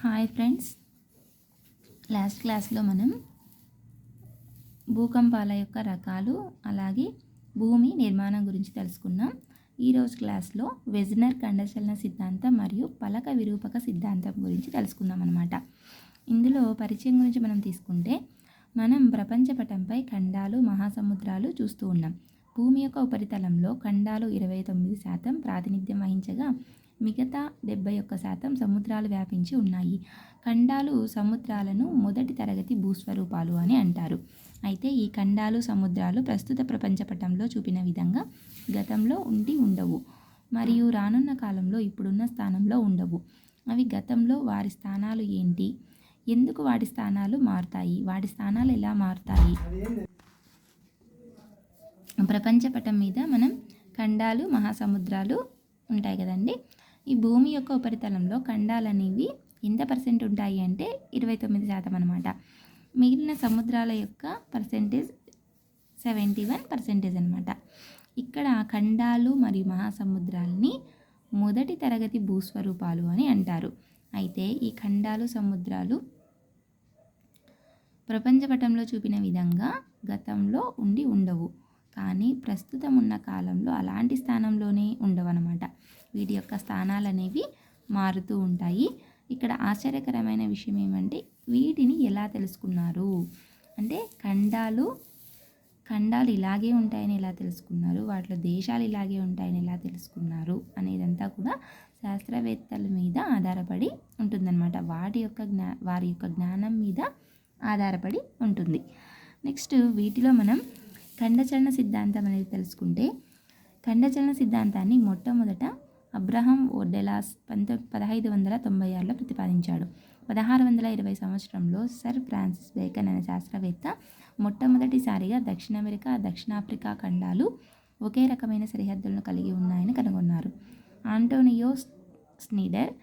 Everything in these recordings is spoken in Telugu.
హాయ్ ఫ్రెండ్స్, లాస్ట్ క్లాస్లో మనం భూకంపాల యొక్క రకాలు అలాగే భూమి నిర్మాణం గురించి తెలుసుకున్నాం. ఈరోజు క్లాస్లో వెజ్నర్ ఖండచలన సిద్ధాంతం మరియు పలక విరూపక సిద్ధాంతం గురించి తెలుసుకుందాం అన్నమాట. ఇందులో పరిచయం గురించి మనం తీసుకుంటే మనం ప్రపంచపటంపై ఖండాలు మహాసముద్రాలు చూస్తూ ఉన్నాం. భూమి యొక్క ఉపరితలంలో ఖండాలు 29% ప్రాతినిధ్యం వహించగా మిగతా 71% సముద్రాలు వ్యాపించి ఉన్నాయి. ఖండాలు సముద్రాలను మొదటి తరగతి భూస్వరూపాలు అని అంటారు. అయితే ఈ ఖండాలు సముద్రాలు ప్రస్తుత ప్రపంచపటంలో చూపిన విధంగా గతంలో ఉండవు మరియు రానున్న కాలంలో ఇప్పుడున్న స్థానంలో ఉండవు. అవి గతంలో వారి స్థానాలు ఏంటి, ఎందుకు వాటి స్థానాలు మారుతాయి, వాటి స్థానాలు ఎలా మారుతాయి? ప్రపంచపటం మీద మనం ఖండాలు మహాసముద్రాలు ఉంటాయి కదండి. ఈ భూమి యొక్క ఉపరితలంలో ఖండాలు అనేవి ఎంత % ఉంటాయి అంటే 29% అన్నమాట. మిగిలిన సముద్రాల యొక్క పర్సెంటేజ్ 71% అన్నమాట. ఇక్కడ ఖండాలు మరియు మహాసముద్రాలని మొదటి తరగతి భూస్వరూపాలు అని అంటారు. అయితే ఈ ఖండాలు సముద్రాలు ప్రపంచపటంలో చూపిన విధంగా గతంలో ఉండవు, కానీ ప్రస్తుతం ఉన్న కాలంలో అలాంటి స్థానంలోనే ఉండవన్నమాట. వీటి యొక్క స్థానాలు అనేవి మారుతూ ఉంటాయి. ఇక్కడ ఆశ్చర్యకరమైన విషయం ఏమంటే వీటిని ఎలా తెలుసుకున్నారు అంటే ఖండాలు ఇలాగే ఉంటాయని ఎలా తెలుసుకున్నారు, వాటిలో దేశాలు ఇలాగే ఉంటాయని ఎలా తెలుసుకున్నారు అనేదంతా కూడా శాస్త్రవేత్తల మీద ఆధారపడి ఉంటుందన్నమాట. వారి యొక్క జ్ఞానం మీద ఆధారపడి ఉంటుంది. నెక్స్ట్ వీటిలో మనం ఖండచలన సిద్ధాంతం అనేది తెలుసుకుంటే ఖండచలన సిద్ధాంతాన్ని మొట్టమొదట అబ్రహం ఓర్డెలాస్ 1596లో ప్రతిపాదించాడు. 1620 సంవత్సరంలో సర్ ఫ్రాన్సిస్ బేకన్ అనే శాస్త్రవేత్త మొట్టమొదటిసారిగా దక్షిణ అమెరికా దక్షిణాఫ్రికా ఖండాలు ఒకే రకమైన సరిహద్దులను కలిగి ఉన్నాయని కనుగొన్నారు. ఆంటోనియో స్నీడర్,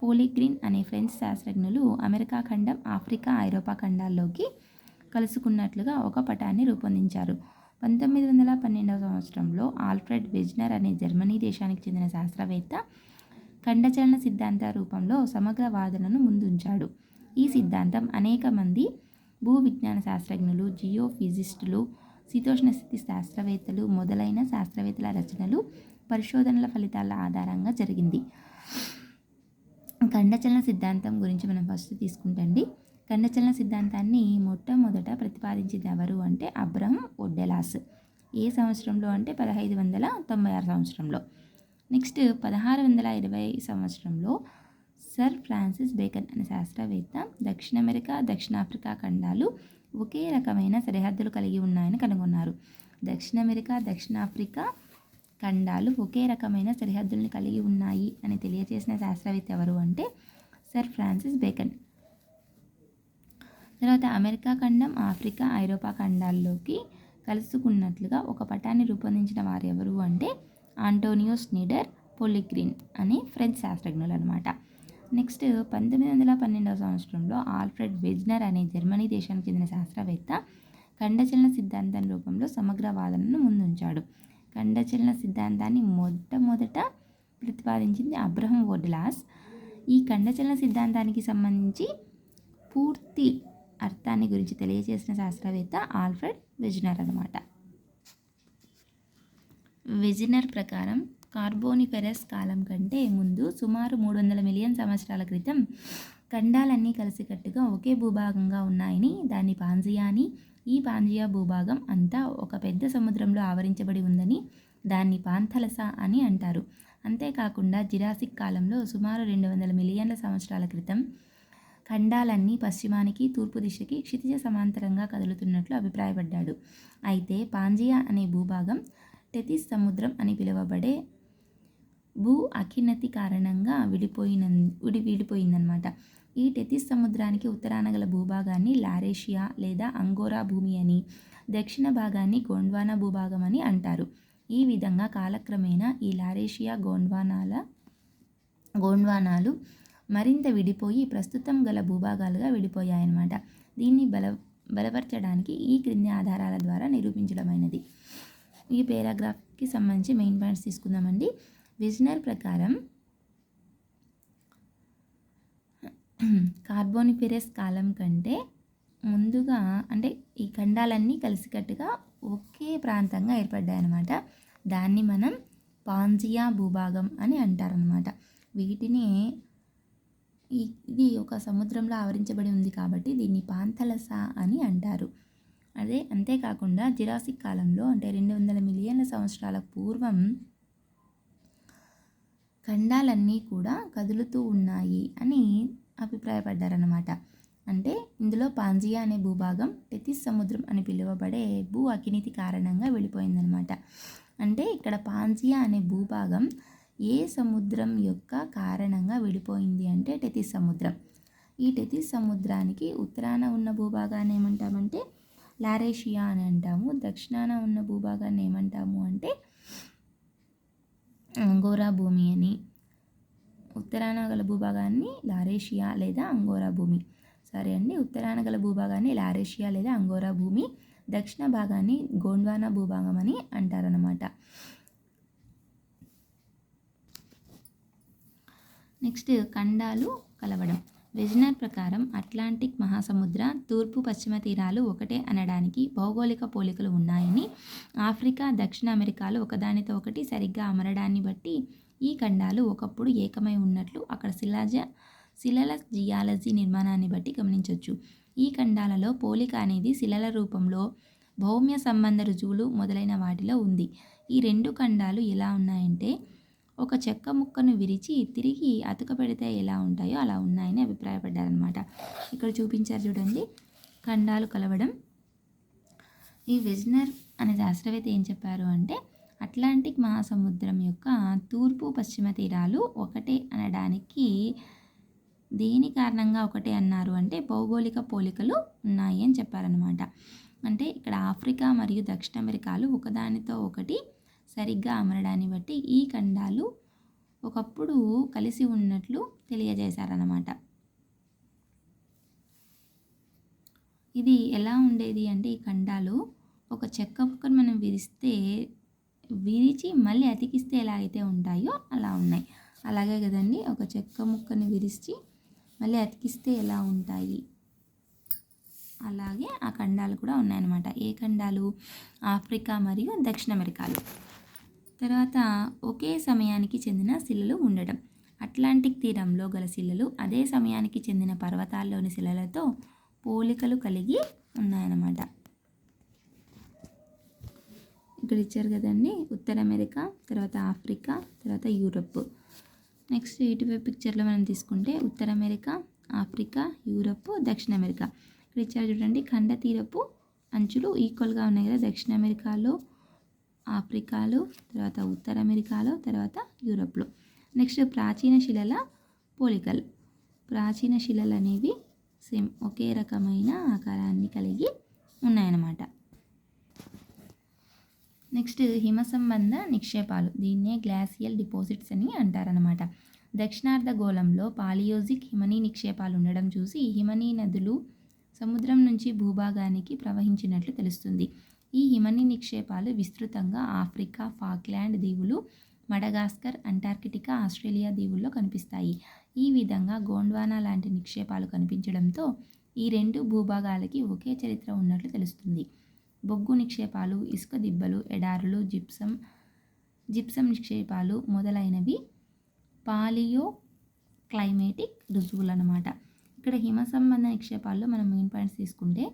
పోలిగ్రిన్ అనే ఫ్రెంచ్ శాస్త్రజ్ఞులు అమెరికా ఖండం ఆఫ్రికా ఐరోపా ఖండాల్లోకి కలుసుకున్నట్లుగా ఒక పటాన్ని రూపొందించారు. 1912 సంవత్సరంలో ఆల్ఫ్రెడ్ వెజ్నర్ అనే జర్మనీ దేశానికి చెందిన శాస్త్రవేత్త ఖండచలన సిద్ధాంత రూపంలో సమగ్ర వాదనను ముందుంచాడు. ఈ సిద్ధాంతం అనేక మంది భూ విజ్ఞాన శాస్త్రజ్ఞులు, జియోఫిజిస్టులు, శీతోష్ణస్థితి శాస్త్రవేత్తలు మొదలైన శాస్త్రవేత్తల రచనలు, పరిశోధనల ఫలితాల ఆధారంగా జరిగింది. ఖండచలన సిద్ధాంతం గురించి మనం ఫస్ట్ తీసుకుంటండి. ఖండచలన సిద్ధాంతాన్ని మొట్టమొదట ప్రతిపాదించింది ఎవరు అంటే అబ్రహం ఓర్డెలాస్. ఏ సంవత్సరంలో అంటే 1596 సంవత్సరంలో. నెక్స్ట్ 1620 సంవత్సరంలో సర్ ఫ్రాన్సిస్ బేకన్ అనే శాస్త్రవేత్త దక్షిణ అమెరికా దక్షిణాఫ్రికా ఖండాలు ఒకే రకమైన సరిహద్దులు కలిగి ఉన్నాయని కనుగొన్నారు. దక్షిణ అమెరికా దక్షిణాఫ్రికా ఖండాలు ఒకే రకమైన సరిహద్దుల్ని కలిగి ఉన్నాయి అని తెలియజేసిన శాస్త్రవేత్త ఎవరు అంటే సర్ ఫ్రాన్సిస్ బేకన్. తర్వాత అమెరికా ఖండం ఆఫ్రికా ఐరోపా ఖండాల్లోకి కలుసుకున్నట్లుగా ఒక పటాన్ని రూపొందించిన వారు ఎవరు అంటే ఆంటోనియో స్నీడర్, పోలిగ్రిన్ అనే ఫ్రెంచ్ శాస్త్రజ్ఞులు అనమాట. నెక్స్ట్ 1912 సంవత్సరంలో ఆల్ఫ్రెడ్ వెజ్నర్ అనే జర్మనీ దేశానికి చెందిన శాస్త్రవేత్త ఖండచలన సిద్ధాంతం రూపంలో సమగ్ర వాదనను ముందుంచాడు. ఖండచలన సిద్ధాంతాన్ని మొట్టమొదట ప్రతిపాదించింది అబ్రహం ఓర్డెలాస్. ఈ ఖండచలన సిద్ధాంతానికి సంబంధించి పూర్తి అర్థాన్ని గురించి తెలియజేసిన శాస్త్రవేత్త ఆల్ఫ్రెడ్ వెజ్నర్ అన్నమాట. వెజ్నర్ ప్రకారం కార్బోనిఫెరస్ కాలం కంటే ముందు సుమారు 300 మిలియన్ సంవత్సరాల క్రితం ఖండాలన్నీ కలిసికట్టుగా ఒకే భూభాగంగా ఉన్నాయని, దాన్ని పాంజియా అని, ఈ పాంజియా భూభాగం అంతా ఒక పెద్ద సముద్రంలో ఆవరించబడి ఉందని దాన్ని పాంథలస అని అంటారు. అంతేకాకుండా జిరాసిక్ కాలంలో సుమారు 200 మిలియన్ల సంవత్సరాల క్రితం ఖండాలన్నీ పశ్చిమానికి తూర్పు దిశకి క్షితిజ సమాంతరంగా కదులుతున్నట్లు అభిప్రాయపడ్డాడు. అయితే పాంజియా అనే భూభాగం టెతిస్ సముద్రం అని పిలువబడే భూ అఖినతి కారణంగా విడిపోయిందనమాట. ఈ టెతిస్ సముద్రానికి ఉత్తరాన గల భూభాగాన్ని లారేషియా లేదా అంగోరా భూమి అని, దక్షిణ భాగాన్ని గోండ్వానా భూభాగం అని అంటారు. ఈ విధంగా కాలక్రమేణా ఈ లారేషియా గోండ్వానాలు మరింత విడిపోయి ప్రస్తుతం గల భూభాగాలుగా విడిపోయాయన్నమాట. దీన్ని బలపరచడానికి ఈ క్రింది ఆధారాల ద్వారా నిరూపించడమైనది. ఈ పేరాగ్రాఫ్కి సంబంధించి మెయిన్ పాయింట్స్ తీసుకుందామండి. వెజ్నర్ ప్రకారం కార్బోనిఫెరస్ కాలం కంటే ముందుగా అంటే ఈ ఖండాలన్నీ కలిసికట్టుగా ఒకే ప్రాంతంగా ఏర్పడ్డాయన్నమాట. దాన్ని మనం పాంజియా భూభాగం అని అంటారనమాట. వీటిని ఇది ఒక సముద్రంలో ఆవరించబడి ఉంది కాబట్టి దీన్ని పాంథలస అని అంటారు. అంతేకాకుండా జురాసిక్ కాలంలో అంటే 200 మిలియన్ల సంవత్సరాల పూర్వం ఖండాలన్నీ కూడా కదులుతూ ఉన్నాయి అని అభిప్రాయపడ్డారన్నమాట. అంటే ఇందులో పాంజియా అనే భూభాగం టెతిస్ సముద్రం అని పిలువబడే భూ అవినీతి కారణంగా వెళ్ళిపోయిందనమాట. అంటే ఇక్కడ పాంజియా అనే భూభాగం ఏ సముద్రం యొక్క కారణంగా విడిపోయింది అంటే టెతిస్ సముద్రం. ఈ టెతిస్ సముద్రానికి ఉత్తరాన ఉన్న భూభాగాన్ని ఏమంటామంటే లారేషియా అని అంటాము. దక్షిణాన ఉన్న భూభాగాన్ని ఏమంటాము అంటే అంగోరా భూమి అని. ఉత్తరాన గల భూభాగాన్ని లారేషియా లేదా అంగోరా భూమి. సరే అండి, ఉత్తరాన గల భూభాగాన్ని లారేషియా లేదా అంగోరా భూమి, దక్షిణ భాగాన్ని గోండ్వానా భూభాగం అని అంటారనమాట. నెక్స్ట్ ఖండాలు కలవడం. వెజనర్ ప్రకారం అట్లాంటిక్ మహాసముద్ర తూర్పు పశ్చిమ తీరాలు ఒకటే అనడానికి భౌగోళిక పోలికలు ఉన్నాయని, ఆఫ్రికా దక్షిణ అమెరికాలు ఒకదానితో ఒకటి సరిగ్గా అమరడాన్ని బట్టి ఈ ఖండాలు ఒకప్పుడు ఏకమై ఉన్నట్లు అక్కడ శిలల జియాలజీ నిర్మాణాన్ని బట్టి గమనించవచ్చు. ఈ ఖండాలలో పోలిక అనేది శిలల రూపంలో, భౌమ్య సంబంధ రుజువులు మొదలైన వాటిలో ఉంది. ఈ రెండు ఖండాలు ఎలా ఉన్నాయంటే ఒక చెక్క ముక్కను విరిచి తిరిగి అతుక పెడితే ఎలా ఉంటాయో అలా ఉన్నాయని అభిప్రాయపడ్డారనమాట. ఇక్కడ చూపించారు చూడండి, ఖండాలు కలవడం. ఈ వెజనర్ అనే శాస్త్రవేత్త ఏం చెప్పారు అంటే అట్లాంటిక్ మహాసముద్రం యొక్క తూర్పు పశ్చిమ తీరాలు ఒకటే అనడానికి దేని కారణంగా ఒకటే అన్నారు అంటే భౌగోళిక పోలికలు ఉన్నాయి అని చెప్పారనమాట. అంటే ఇక్కడ ఆఫ్రికా మరియు దక్షిణ అమెరికాలు ఒకదానితో ఒకటి సరిగ్గా అమరడాన్ని బట్టి ఈ ఖండాలు ఒకప్పుడు కలిసి ఉన్నట్లు తెలియజేశారన్నమాట. ఇది ఎలా ఉండేది అంటే ఈ ఖండాలు ఒక చెక్క ముక్కను మనం విరిచి మళ్ళీ అతికిస్తే ఎలా అయితే ఉంటాయో అలా ఉన్నాయి. అలాగే కదండి, ఒక చెక్క ముక్కని విరిచి మళ్ళీ అతికిస్తే ఎలా ఉంటాయి అలాగే ఆ ఖండాలు కూడా ఉన్నాయన్నమాట. ఏ ఖండాలు? ఆఫ్రికా మరియు దక్షిణ అమెరికాలు. తర్వాత ఒకే సమయానికి చెందిన శిలలు ఉండడం. అట్లాంటిక్ తీరంలో గల శిలలు అదే సమయానికి చెందిన పర్వతాల్లోని శిలలతో పోలికలు కలిగి ఉన్నాయన్నమాట. ఇక్కడ ఇచ్చారు కదండి, ఉత్తర అమెరికా, తర్వాత ఆఫ్రికా, తర్వాత యూరప్. నెక్స్ట్ ఇటువైపు పిక్చర్లో మనం తీసుకుంటే ఉత్తర అమెరికా, ఆఫ్రికా, యూరప్, దక్షిణ అమెరికా. ఇక్కడ ఇచ్చారు చూడండి, ఖండ తీరపు అంచులు ఈక్వల్గా ఉన్నాయి కదా, దక్షిణ అమెరికాలో, ఆఫ్రికాలో, తర్వాత ఉత్తర అమెరికాలో, తర్వాత యూరప్లో. నెక్స్ట్ ప్రాచీన శిలల పోలికలు. ప్రాచీన శిలలు అనేవి సేమ్ ఒకే రకమైన ఆకారాన్ని కలిగి ఉన్నాయన్నమాట. నెక్స్ట్ హిమ సంబంధ నిక్షేపాలు. దీన్నే గ్లాసియల్ డిపాజిట్స్ అని అంటారనమాట. దక్షిణార్ధగోళంలో పాలియోజిక్ హిమనీ నిక్షేపాలు ఉండడం చూసి హిమనీ నదులు సముద్రం నుంచి భూభాగానికి ప్రవహించినట్లు తెలుస్తుంది. ఈ హిమనీ నిక్షేపాలు విస్తృతంగా ఆఫ్రికా, ఫాక్లాండ్ దీవులు, మడగాస్కర్, అంటార్కిటికా, ఆస్ట్రేలియా దీవుల్లో కనిపిస్తాయి. ఈ విధంగా గోండ్వానా లాంటి నిక్షేపాలు కనిపించడంతో ఈ రెండు భూభాగాలకి ఒకే చరిత్ర ఉన్నట్లు తెలుస్తుంది. బొగ్గు నిక్షేపాలు, ఇసుక దిబ్బలు, ఎడారులు, జిప్సం నిక్షేపాలు మొదలైనవి పాలియో క్లైమేటిక్ రుజువులు అన్నమాట. ఇక్కడ హిమ సంబంధ నిక్షేపాల్లో మనం మెయిన్ పాయింట్స్ తీసుకుంటే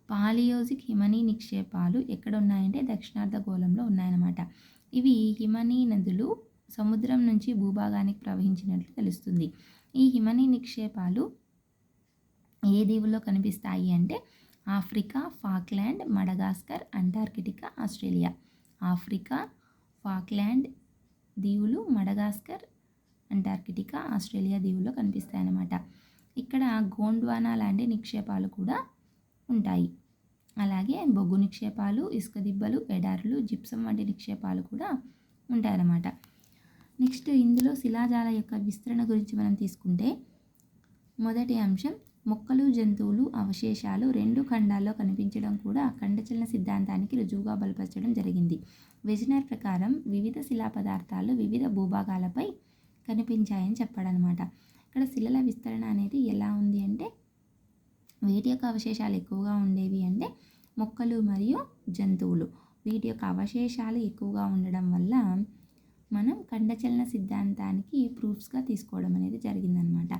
పాలియోజిక్ హిమనీ నిక్షేపాలు ఎక్కడ ఉన్నాయంటే దక్షిణార్ధగోళంలో ఉన్నాయన్నమాట. ఇవి హిమనీ నదులు సముద్రం నుంచి భూభాగానికి ప్రవహించినట్లు తెలుస్తుంది. ఈ హిమనీ నిక్షేపాలు ఏ దీవుల్లో కనిపిస్తాయి అంటే Africa, Falkland, Madagascar, Antarctica, Australia. Africa, Falkland దీవులు, మడగాస్కర్, అంటార్కిటికా, ఆస్ట్రేలియా దీవుల్లో కనిపిస్తాయి అన్నమాట. ఇక్కడ గోండ్వానా లాంటి నిక్షేపాలు కూడా ఉంటాయి. అలాగే బొగ్గు నిక్షేపాలు, ఇసుక దిబ్బలు, ఎడారులు, జిప్సం వంటి నిక్షేపాలు కూడా ఉంటాయన్నమాట. నెక్స్ట్ ఇందులో శిలాజాల యొక్క విస్తరణ గురించి మనం తీసుకుంటే మొదటి అంశం మొక్కలు, జంతువులు అవశేషాలు రెండు ఖండాల్లో కనిపించడం కూడా ఖండచలన సిద్ధాంతానికి రుజువుగా బలపరచడం జరిగింది. వెజనర్ ప్రకారం వివిధ శిలా పదార్థాలు వివిధ భూభాగాలపై కనిపించాయని చెప్పాడనమాట. ఇక్కడ శిలల విస్తరణ అనేది ఎలా ఉంది అంటే వీటి యొక్క అవశేషాలు ఎక్కువగా ఉండేవి అంటే మొక్కలు మరియు జంతువులు. వీటి యొక్క అవశేషాలు ఎక్కువగా ఉండడం వల్ల మనం ఖండచలన సిద్ధాంతానికి ప్రూఫ్స్గా తీసుకోవడం అనేది జరిగిందనమాట.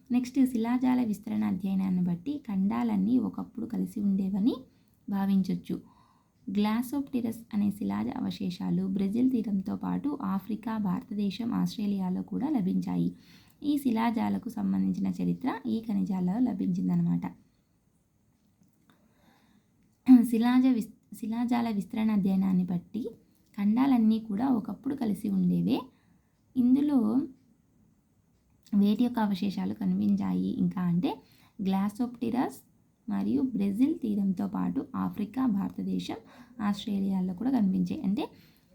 నెక్స్ట్ శిలాజాల విస్తరణ అధ్యయనాన్ని బట్టి ఖండాలన్నీ ఒకప్పుడు కలిసి ఉండేవని భావించవచ్చు. గ్లాసోప్టెరస్ అనే శిలాజ అవశేషాలు బ్రెజిల్ తీరంతో పాటు ఆఫ్రికా, భారతదేశం, ఆస్ట్రేలియాలో కూడా లభించాయి. ఈ శిలాజాలకు సంబంధించిన చరిత్ర ఈ ఖనిజాలలో లభించిందనమాట. శిలాజాల విస్తరణ అధ్యయనాన్ని బట్టి ఖండాలన్నీ కూడా ఒకప్పుడు కలిసి ఉండేవే. ఇందులో వేటి యొక్క అవశేషాలు కనిపించాయి ఇంకా అంటే గ్లాసోప్టెరస్ మరియు బ్రెజిల్ తీరంతో పాటు ఆఫ్రికా, భారతదేశం, ఆస్ట్రేలియాలో కూడా కనిపించాయి. అంటే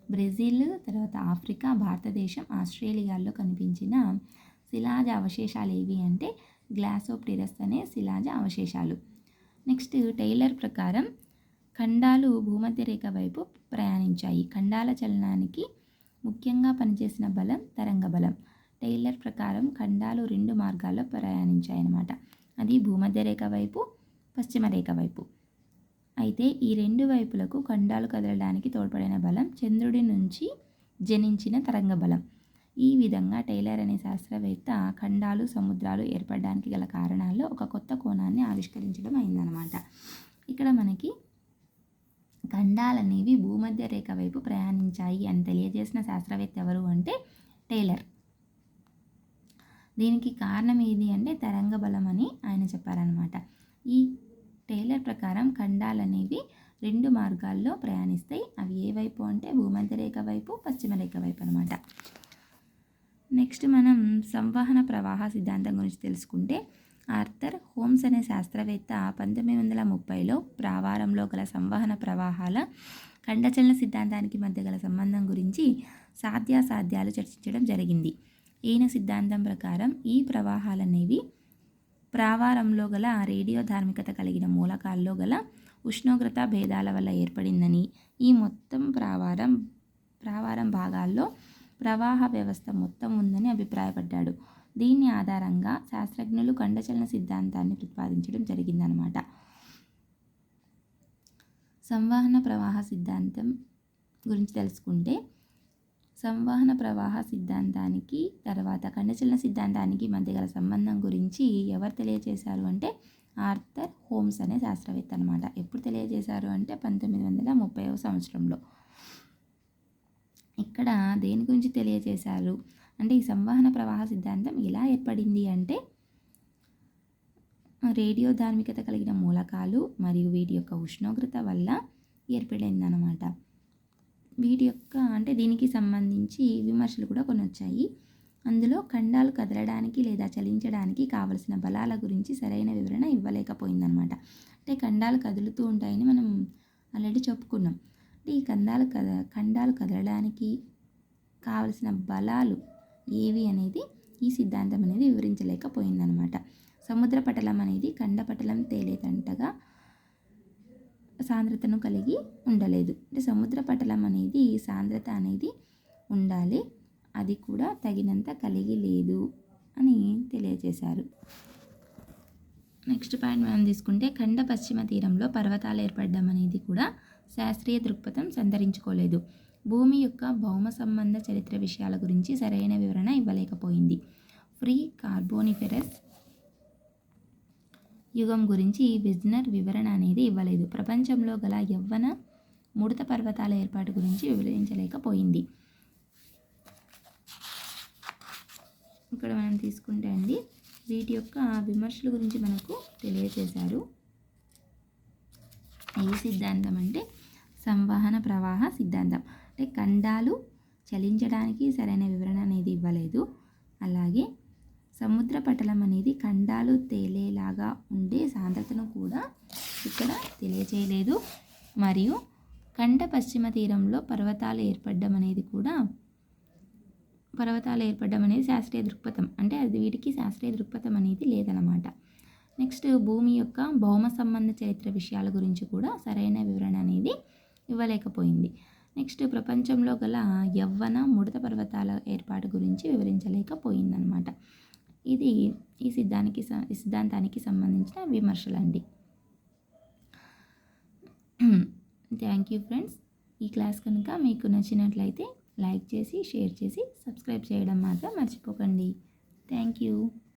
బ్రెజిల్, తర్వాత ఆఫ్రికా, భారతదేశం, ఆస్ట్రేలియాలో కనిపించిన శిలాజ అవశేషాలు ఏవి అంటే గ్లాసోప్టెరస్ అనే శిలాజ అవశేషాలు. నెక్స్ట్ టైలర్ ప్రకారం ఖండాలు భూమధ్య రేఖ వైపు ప్రయాణించాయి. ఖండాల చలనానికి ముఖ్యంగా పనిచేసిన బలం తరంగ బలం. టైలర్ ప్రకారం ఖండాలు 2 మార్గాల్లో ప్రయాణించాయన్నమాట. అది భూమధ్య రేఖ వైపు, పశ్చిమ రేఖ వైపు. అయితే ఈ 2 వైపులకు ఖండాలు కదలడానికి తోడ్పడిన బలం చంద్రుడి నుంచి జనించిన తరంగ బలం. ఈ విధంగా టైలర్ అనే శాస్త్రవేత్త ఖండాలు, సముద్రాలు ఏర్పడడానికి గల కారణాల్లో ఒక కొత్త కోణాన్ని ఆవిష్కరించడం అయిందనమాట. ఇక్కడ మనకి ఖండాలనేవి భూమధ్య రేఖ వైపు ప్రయాణించాయి అని తెలియజేసిన శాస్త్రవేత్త ఎవరు అంటే టైలర్. దీనికి కారణం ఏది అంటే తరంగ బలం అని ఆయన చెప్పారనమాట. ఈ టైలర్ ప్రకారం ఖండాలనేవి 2 మార్గాల్లో ప్రయాణిస్తాయి. అవి ఏ వైపు అంటే భూమధ్య రేఖ వైపు, పశ్చిమ రేఖ వైపు అనమాట. నెక్స్ట్ మనం సంవహన ప్రవాహ సిద్ధాంతం గురించి తెలుసుకుంటే ఆర్థర్ హోమ్స్ అనే శాస్త్రవేత్త 1930లో ప్రావారంలో గల సంవహన ప్రవాహాల ఖండచలన సిద్ధాంతానికి మధ్య గల సంబంధం గురించి సాధ్యాసాధ్యాలు చర్చించడం జరిగింది. ఈయన సిద్ధాంతం ప్రకారం ఈ ప్రవాహాలనేవి ప్రావారంలో గల రేడియో ధార్మికత కలిగిన మూలకాల్లో గల ఉష్ణోగ్రత భేదాల వల్ల ఏర్పడిందని, ఈ మొత్తం ప్రావారం భాగాల్లో ప్రవాహ వ్యవస్థ మొత్తం ఉందని అభిప్రాయపడ్డాడు. దీని ఆధారంగా శాస్త్రజ్ఞులు ఖండచలన సిద్ధాంతాన్ని ప్రతిపాదించడం జరిగిందనమాట. సంవహన ప్రవాహ సిద్ధాంతం గురించి తెలుసుకుంటే సంవహన ప్రవాహ సిద్ధాంతానికి తర్వాత ఖండచలన సిద్ధాంతానికి మధ్య గల సంబంధం గురించి ఎవరు తెలియజేశారు అంటే ఆర్థర్ హోమ్స్ అనే శాస్త్రవేత్త అనమాట. ఎప్పుడు తెలియజేశారు అంటే 1930వ సంవత్సరంలో. ఇక్కడ దేని గురించి తెలియజేశారు అంటే ఈ సంవహన ప్రవాహ సిద్ధాంతం ఎలా ఏర్పడింది అంటే రేడియో ధార్మికత కలిగిన మూలకాలు మరియు వీటి యొక్క ఉష్ణోగ్రత వల్ల ఏర్పడిందనమాట. వీటి యొక్క అంటే దీనికి సంబంధించి విమర్శలు కూడా కొన్ని వచ్చాయి. అందులో ఖండాలు కదలడానికి లేదా చలించడానికి కావలసిన బలాల గురించి సరైన వివరణ ఇవ్వలేకపోయిందనమాట. అంటే ఖండాలు కదులుతూ ఉంటాయని మనం ఆల్రెడీ చెప్పుకున్నాం. అంటే ఈ ఖండాలు కదలడానికి కావలసిన బలాలు ఏవి అనేది ఈ సిద్ధాంతం అనేది వివరించలేకపోయిందనమాట. సముద్ర పటలం అనేది ఖండ పటలం తేలేదంటగా సాంద్రతను కలిగి ఉండలేదు. అంటే సముద్ర పటలం అనేది సాంద్రత అనేది ఉండాలి, అది కూడా తగినంత కలిగి లేదు అని తెలియజేశారు. నెక్స్ట్ పాయింట్ మనం తీసుకుంటే ఖండ పశ్చిమ తీరంలో పర్వతాలు ఏర్పడడం అనేది కూడా శాస్త్రీయ దృక్పథం సంతరించుకోలేదు. భూమి యొక్క భౌమ సంబంధ చరిత్ర విషయాల గురించి సరైన వివరణ ఇవ్వలేకపోయింది. ఫ్రీ కార్బోనిఫెరస్ యుగం గురించి విజ్నర్ వివరణ అనేది ఇవ్వలేదు. ప్రపంచంలో గల యవ్వన ముడత పర్వతాల ఏర్పాటు గురించి వివరించలేకపోయింది. ఇక్కడ మనం తీసుకుంటే అండి వీటి యొక్క విమర్శల గురించి మనకు తెలియజేశారు. ఏ సిద్ధాంతం అంటే సంవహన ప్రవాహ సిద్ధాంతం. అంటే ఖండాలు చలించడానికి సరైన వివరణ అనేది ఇవ్వలేదు. అలాగే సముద్ర పటలం అనేది ఖండాలు తేలేలాగా ఉండే సాంద్రతను కూడా ఇక్కడ తెలియజేయలేదు. మరియు ఖండ పశ్చిమ తీరంలో పర్వతాలు ఏర్పడడం అనేది శాస్త్రీయ దృక్పథం, అంటే అది వీటికి శాస్త్రీయ దృక్పథం అనేది లేదన్నమాట. నెక్స్ట్ భూమి యొక్క భౌమ సంబంధ చరిత్ర విషయాల గురించి కూడా సరైన వివరణ అనేది ఇవ్వలేకపోయింది. నెక్స్ట్ ప్రపంచంలో గల యవ్వన ముడత పర్వతాల ఏర్పాటు గురించి వివరించలేకపోయిందనమాట. ఇది ఈ సిద్ధాంతానికి సంబంధించిన విమర్శలండి. Thank you friends. ఈ క్లాస్ కనుక మీకు నచ్చినట్లయితే లైక్ చేసి, షేర్ చేసి, సబ్స్క్రైబ్ చేయడం మాత్రం మర్చిపోకండి. Thank you.